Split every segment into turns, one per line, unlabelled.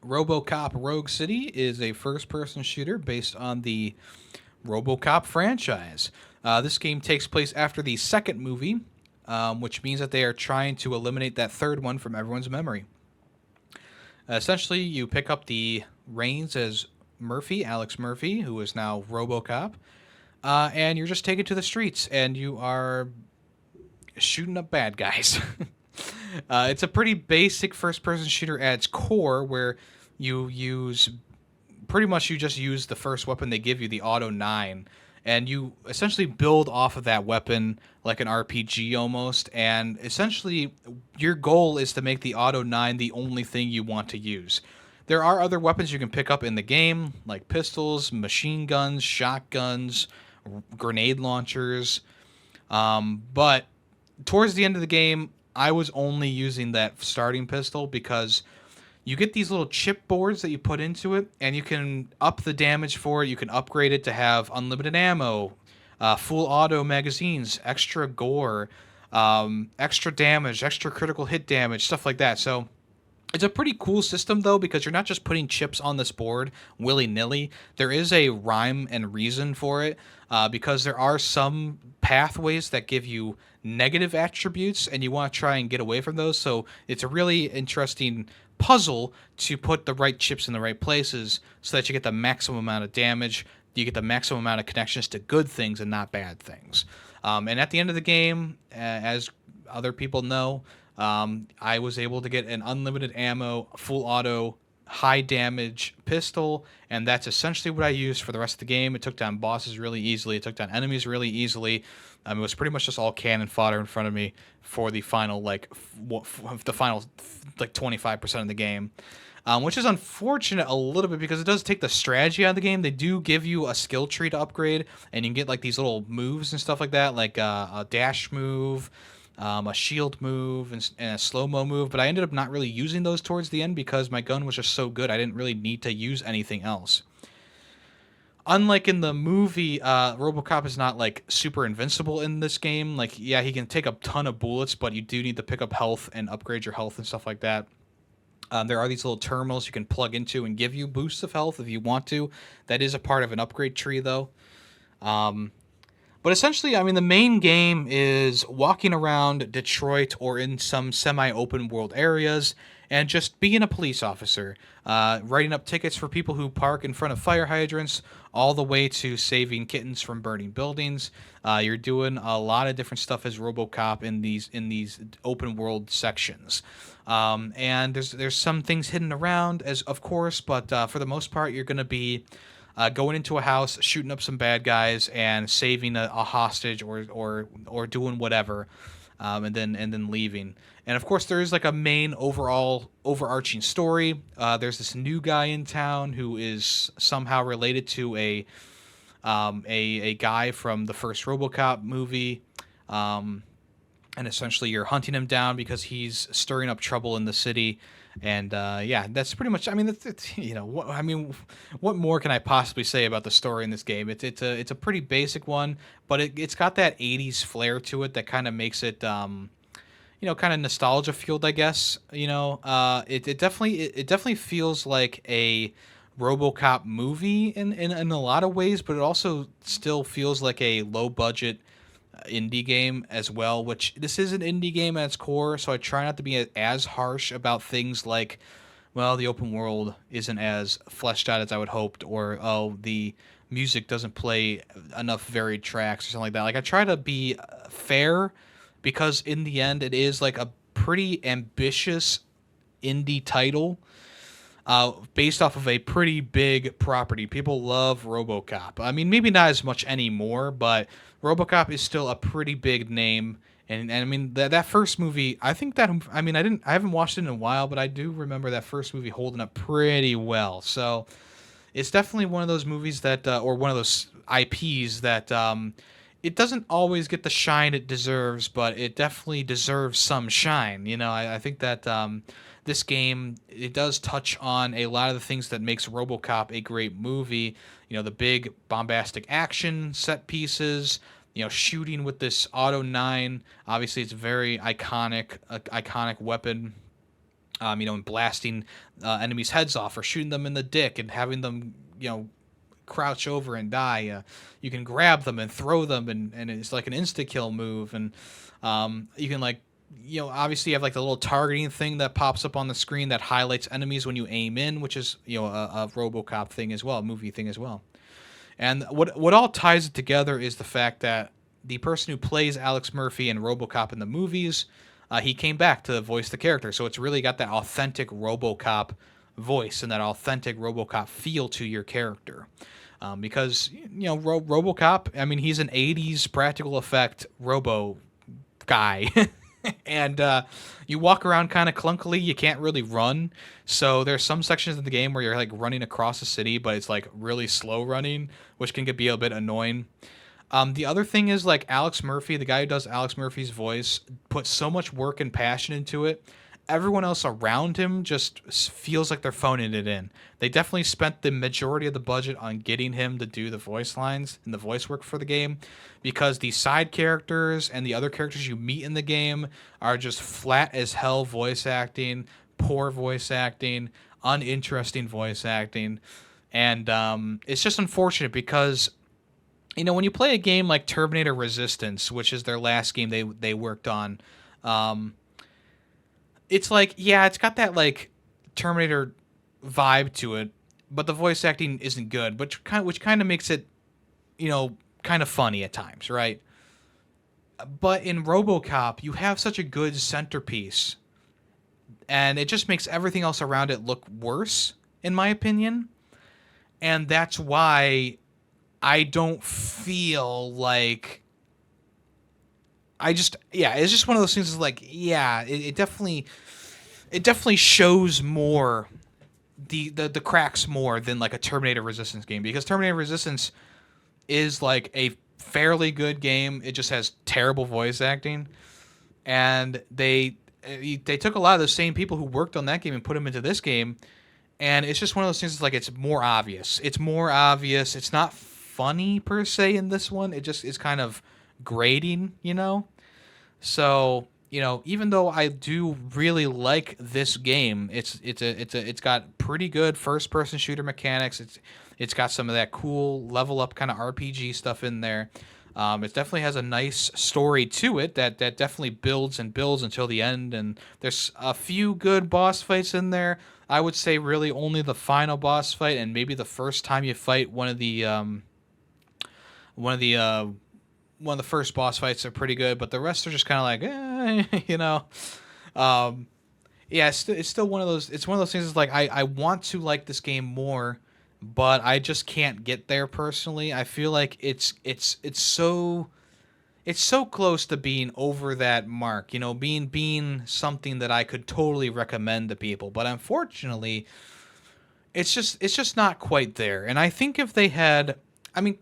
Robocop Rogue City is a first-person shooter based on the Robocop franchise. This game takes place after the second movie, which means that they are trying to eliminate that third one from everyone's memory. Essentially, you pick up the reins as Murphy, Alex Murphy, who is now Robocop, and you're just taken to the streets and you are shooting up bad guys. It's a pretty basic first-person shooter at its core, where you use pretty much you just use the first weapon they give you, the Auto 9, and you essentially build off of that weapon like an RPG almost, and essentially your goal is to make the Auto 9 the only thing you want to use. There are other weapons you can pick up in the game, like pistols, machine guns, shotguns, grenade launchers, but towards the end of the game, I was only using that starting pistol because you get these little chip boards that you put into it, and you can up the damage for it. You can upgrade it to have unlimited ammo, full auto magazines, extra gore, extra damage, extra critical hit damage, stuff like that. So it's a pretty cool system, though, because you're not just putting chips on this board willy-nilly. There is a rhyme and reason for it, because there are some pathways that give you negative attributes, and you want to try and get away from those. So it's a really interesting puzzle to put the right chips in the right places so that you get the maximum amount of damage, you get the maximum amount of connections to good things and not bad things. And at the end of the game, as other people know, I was able to get an unlimited ammo, full auto, high damage pistol, and that's essentially what I used for the rest of the game. It took down bosses really easily. It took down enemies really easily. It was pretty much just all cannon fodder in front of me for the final the final 25% of the game. Which is unfortunate a little bit because it does take the strategy out of the game. They do give you a skill tree to upgrade, and you can get like these little moves and stuff like that, like a dash move, a shield move, and a slow-mo move, but I ended up not really using those towards the end because my gun was just so good I didn't really need to use anything else. Unlike in the movie, Robocop is not like super invincible in this game. Like, yeah, he can take a ton of bullets, but you do need to pick up health and upgrade your health and stuff like that. There are these little terminals you can plug into and give you boosts of health if you want to. That is a part of an upgrade tree, though. Um, but essentially, I mean, the main game is walking around Detroit or in some semi-open world areas and just being a police officer, writing up tickets for people who park in front of fire hydrants, all the way to saving kittens from burning buildings. You're doing a lot of different stuff as RoboCop in these open world sections, and there's some things hidden around, as of course, but for the most part, you're going to be going into a house, shooting up some bad guys, and saving a hostage or doing whatever, and then leaving. And of course, there is like a main overall overarching story. There's this new guy in town who is somehow related to a guy from the first RoboCop movie. And essentially you're hunting him down because he's stirring up trouble in the city. And yeah, that's pretty much. I mean, what more can I possibly say about the story in this game? It's a pretty basic one, but it's got that '80s flair to it that kind of makes it kind of nostalgia fueled, I guess. It definitely feels like a RoboCop movie in a lot of ways, but it also still feels like a low budget indie game as well, which this is an indie game at its core, so I try not to be as harsh about things like, well, the open world isn't as fleshed out as I would hoped, or oh, the music doesn't play enough varied tracks or something like that. Like, I try to be fair because in the end it is like a pretty ambitious indie title, based off of a pretty big property. People love RoboCop. I mean, maybe not as much anymore, but RoboCop is still a pretty big name. And I mean that first movie, I haven't watched it in a while, but I do remember that first movie holding up pretty well. So it's definitely one of those movies that, or one of those IPs that, it doesn't always get the shine it deserves, but it definitely deserves some shine. I think that this game, it does touch on a lot of the things that makes RoboCop a great movie. The big bombastic action set pieces. Shooting with this Auto 9. Obviously, it's a very iconic weapon. And blasting enemies' heads off or shooting them in the dick and having them, crouch over and die. You can grab them and throw them, and it's like an insta kill move. And you can obviously you have like the little targeting thing that pops up on the screen that highlights enemies when you aim in, which is a RoboCop thing as well, a movie thing as well. And what all ties it together is the fact that the person who plays Alex Murphy in RoboCop in the movies, he came back to voice the character. So it's really got that authentic RoboCop voice and that authentic RoboCop feel to your character. Because RoboCop, I mean, he's an '80s practical effect robo guy. And you walk around kind of clunkily. You can't really run. So there's some sections of the game where you're like running across a city, but it's like really slow running, which can be a bit annoying. The other thing is like Alex Murphy, the guy who does Alex Murphy's voice, put so much work and passion into it. Everyone else around him just feels like they're phoning it in. They definitely spent the majority of the budget on getting him to do the voice lines and the voice work for the game, because the side characters and the other characters you meet in the game are just flat as hell voice acting, poor voice acting, uninteresting voice acting. And it's just unfortunate because when you play a game like Terminator Resistance, which is their last game they worked on, it's like, yeah, it's got that like Terminator vibe to it, but the voice acting isn't good, which kind of makes it, kind of funny at times, right? But in RoboCop, you have such a good centerpiece, and it just makes everything else around it look worse, in my opinion. And that's why I don't feel like it's just one of those things. Is like, yeah, it definitely shows more the cracks more than like a Terminator Resistance game, because Terminator Resistance is like a fairly good game. It just has terrible voice acting, and they took a lot of the same people who worked on that game and put them into this game, and it's just one of those things. It's like it's more obvious. It's not funny per se in this one. It just is kind of grating, So, even though I do really like this game, it's got pretty good first person shooter mechanics. It's got some of that cool level up kind of RPG stuff in there. It definitely has a nice story to it that definitely builds and builds until the end. And there's a few good boss fights in there. I would say really only the final boss fight and maybe the first time you fight one of the first boss fights are pretty good, but the rest are just kind of like, yeah, it's still one of those. It's one of those things. It's like I want to like this game more, but I just can't get there personally. I feel like it's so close to being over that mark, being something that I could totally recommend to people, but unfortunately, it's just not quite there. And I think if they had, I mean.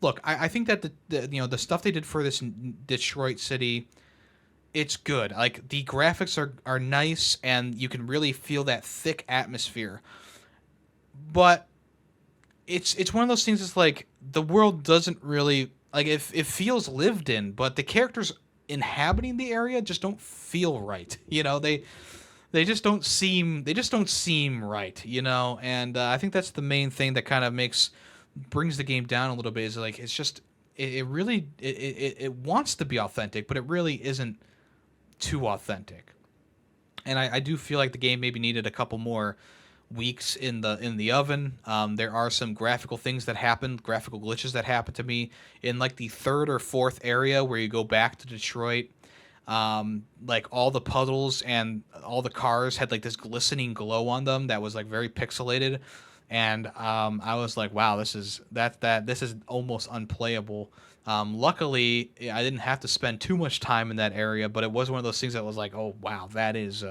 Look, I think that the stuff they did for this Detroit city, it's good. Like the graphics are nice, and you can really feel that thick atmosphere. But it's one of those things. It's like the world doesn't really like it feels lived in, but the characters inhabiting the area just don't feel right. They just don't seem right. And I think that's the main thing that kind of brings the game down a little bit. Is like it's just it really wants to be authentic, but it really isn't too authentic. And I do feel like the game maybe needed a couple more weeks in the oven. There are some graphical glitches that happened to me in like the third or fourth area where you go back to Detroit. Like all the puddles and all the cars had like this glistening glow on them that was like very pixelated. And I was like, wow, this is almost unplayable. Luckily, I didn't have to spend too much time in that area, but it was one of those things that was like, oh wow, that is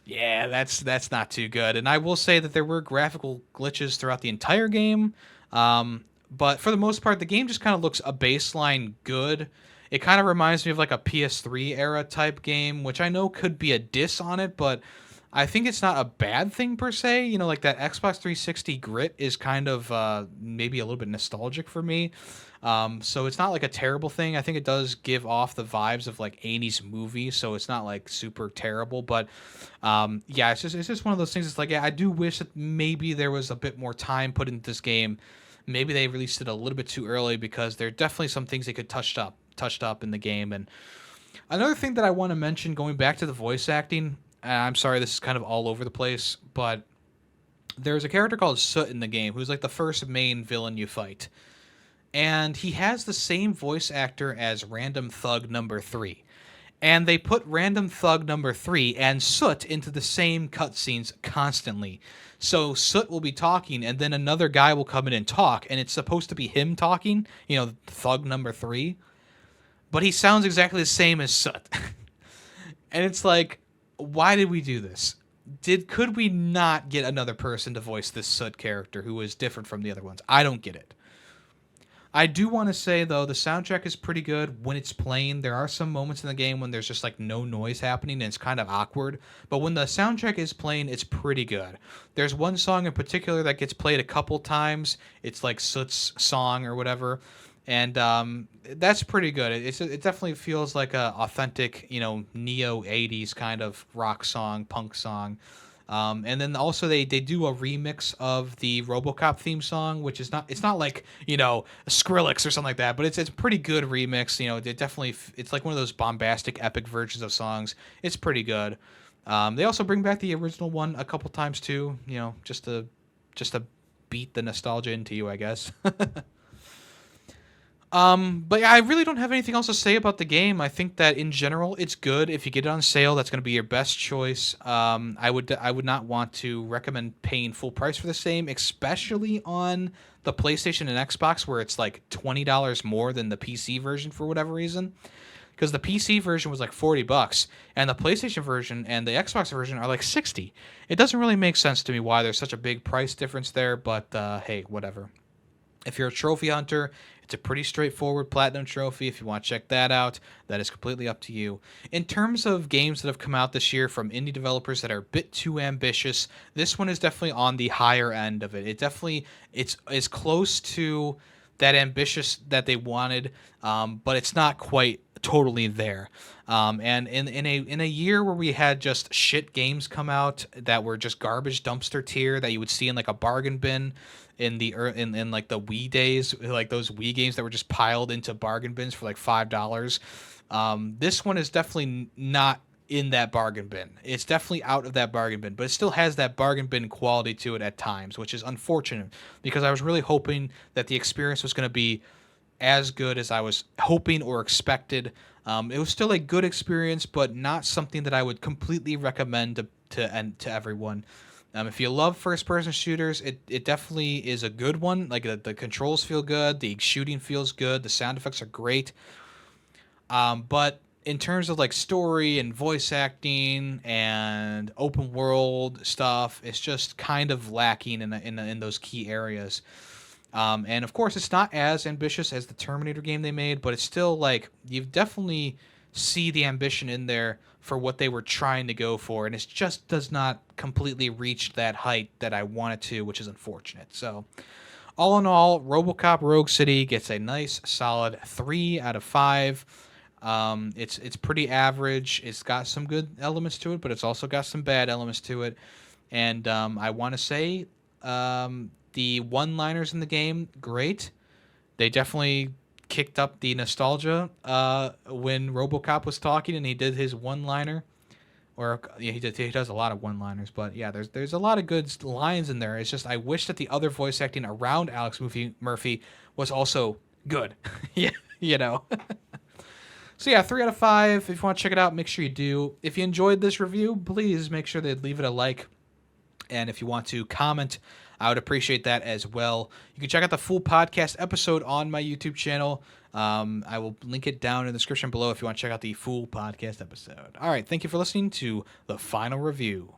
yeah, that's not too good. And I will say that there were graphical glitches throughout the entire game, but for the most part, the game just kind of looks a baseline good. It kind of reminds me of like a PS3 era type game, which I know could be a diss on it, but I think it's not a bad thing per se. You know, like that Xbox 360 grit is kind of maybe a little bit nostalgic for me. So it's not like a terrible thing. I think it does give off the vibes of like 80s movie, so it's not like super terrible. But yeah, it's just one of those things. It's like, yeah, I do wish that maybe there was a bit more time put into this game. Maybe they released it a little bit too early because there are definitely some things they could touched up in the game. And another thing that I want to mention, going back to the voice acting, and I'm sorry, this is kind of all over the place, but there's a character called Soot in the game who's like the first main villain you fight. And he has the same voice actor as Random Thug number 3. And they put Random Thug number 3 and Soot into the same cutscenes constantly. So Soot will be talking, and then another guy will come in and talk, and it's supposed to be him talking, Thug number 3. But he sounds exactly the same as Soot. And it's like, why did we do this? Could we not get another person to voice this Soot character who is different from the other ones? I don't get it. I do want to say, though, the soundtrack is pretty good when it's playing. There are some moments in the game when there's just like no noise happening and it's kind of awkward. But when the soundtrack is playing, it's pretty good. There's one song in particular that gets played a couple times. It's like Soot's song or whatever. And that's pretty good. It definitely feels like a authentic, neo 80s kind of rock song, punk song. And then also they do a remix of the RoboCop theme song, which is not like, Skrillex or something like that, but it's a pretty good remix. It's like one of those bombastic epic versions of songs. It's pretty good. They also bring back the original one a couple times too, just to beat the nostalgia into you, I guess. But yeah, I really don't have anything else to say about the game. I think that in general, it's good. If you get it on sale, that's going to be your best choice. I would not want to recommend paying full price for the same, especially on the PlayStation and Xbox, where it's like $20 more than the PC version for whatever reason. Because the PC version was like $40, and the PlayStation version and the Xbox version are like $60. It doesn't really make sense to me why there's such a big price difference there, but hey, whatever. If you're a trophy hunter, it's a pretty straightforward platinum trophy. If you want to check that out, that is completely up to you. In terms of games that have come out this year from indie developers that are a bit too ambitious, this one is definitely on the higher end of it. It's close to that ambitious that they wanted, but it's not quite totally there. And in a year where we had just shit games come out that were just garbage dumpster tier that you would see in like a bargain bin in like the Wii days, like those Wii games that were just piled into bargain bins for like $5. This one is definitely not in that bargain bin. It's definitely out of that bargain bin, but it still has that bargain bin quality to it at times, which is unfortunate because I was really hoping that the experience was going to be as good as I was hoping or expected. It was still a good experience, but not something that I would completely recommend to everyone. If you love first-person shooters, it definitely is a good one. Like the controls feel good, the shooting feels good, the sound effects are great. But in terms of like story and voice acting and open world stuff, it's just kind of lacking in those key areas. And of course, it's not as ambitious as the Terminator game they made, but it's still like you definitely see the ambition in there for what they were trying to go for, and it just does not completely reach that height that I want it to, which is unfortunate. So, all in all, RoboCop Rogue City gets a nice, solid 3 out of 5. It's pretty average. It's got some good elements to it, but it's also got some bad elements to it. And I want to say the one-liners in the game, great. They definitely kicked up the nostalgia when RoboCop was talking and he did his one-liner. Or yeah, he does a lot of one-liners, but yeah, there's a lot of good lines in there. It's just I wish that the other voice acting around Alex Murphy was also good. Yeah. So yeah, 3 out of 5. If you want to check it out, make sure you do. If you enjoyed this review, please make sure to leave it a like. And if you want to comment, I would appreciate that as well. You can check out the full podcast episode on my YouTube channel. I will link it down in the description below if you want to check out the full podcast episode. All right, thank you for listening to the final review.